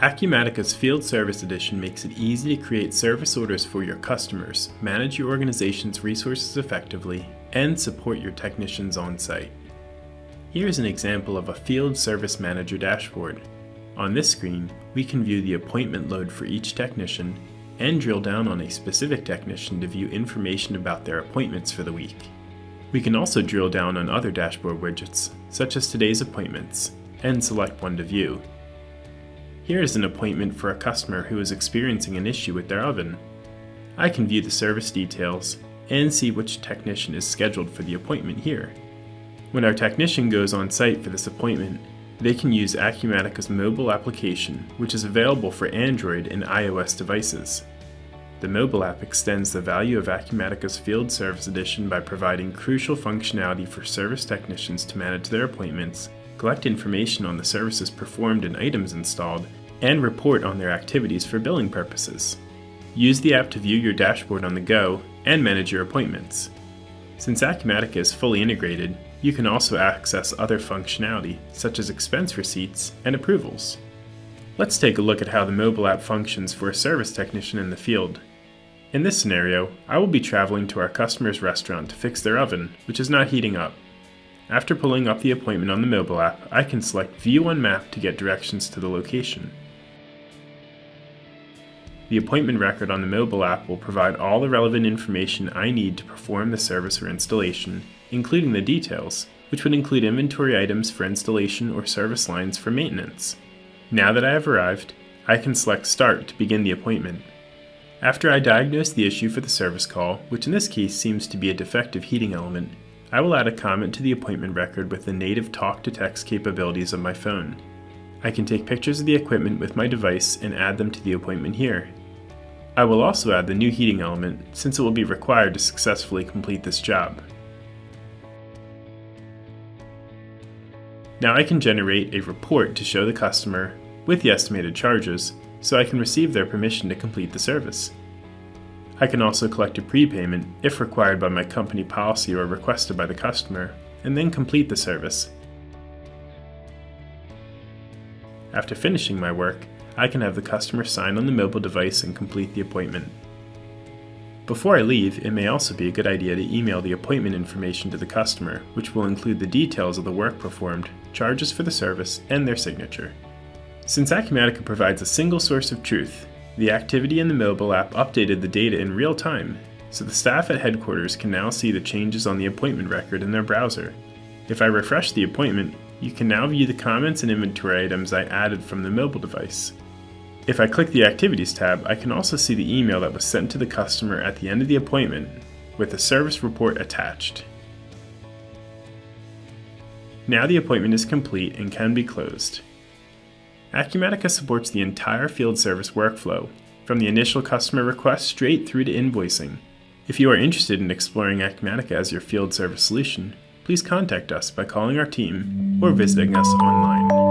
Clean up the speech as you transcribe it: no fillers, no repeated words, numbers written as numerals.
Acumatica's Field Service Edition makes it easy to create service orders for your customers, manage your organization's resources effectively, and support your technicians on site. Here's an example of a Field Service Manager dashboard. On this screen, we can view the appointment load for each technician and drill down on a specific technician to view information about their appointments for the week. We can also drill down on other dashboard widgets, such as today's appointments, and select one to view. Here is an appointment for a customer who is experiencing an issue with their oven. I can view the service details and see which technician is scheduled for the appointment here. When our technician goes on site for this appointment, they can use Acumatica's mobile application, which is available for Android and iOS devices. The mobile app extends the value of Acumatica's Field Service Edition by providing crucial functionality for service technicians to manage their appointments, collect information on the services performed and items installed, and report on their activities for billing purposes. Use the app to view your dashboard on the go and manage your appointments. Since Acumatica is fully integrated, you can also access other functionality, such as expense receipts and approvals. Let's take a look at how the mobile app functions for a service technician in the field. In this scenario, I will be traveling to our customer's restaurant to fix their oven, which is not heating up. After pulling up the appointment on the mobile app, I can select View on Map to get directions to the location. The appointment record on the mobile app will provide all the relevant information I need to perform the service or installation, including the details, which would include inventory items for installation or service lines for maintenance. Now that I have arrived, I can select Start to begin the appointment. After I diagnose the issue for the service call, which in this case seems to be a defective heating element, I will add a comment to the appointment record with the native talk-to-text capabilities of my phone. I can take pictures of the equipment with my device and add them to the appointment here. I will also add the new heating element since it will be required to successfully complete this job. Now I can generate a report to show the customer with the estimated charges so I can receive their permission to complete the service. I can also collect a prepayment if required by my company policy or requested by the customer, and then complete the service. After finishing my work, I can have the customer sign on the mobile device and complete the appointment. Before I leave, it may also be a good idea to email the appointment information to the customer, which will include the details of the work performed, charges for the service, and their signature. Since Acumatica provides a single source of truth, the activity in the mobile app updated the data in real time, so the staff at headquarters can now see the changes on the appointment record in their browser. If I refresh the appointment, you can now view the comments and inventory items I added from the mobile device. If I click the Activities tab, I can also see the email that was sent to the customer at the end of the appointment, with the service report attached. Now the appointment is complete and can be closed. Acumatica supports the entire field service workflow, from the initial customer request straight through to invoicing. If you are interested in exploring Acumatica as your field service solution, please contact us by calling our team or visiting us online.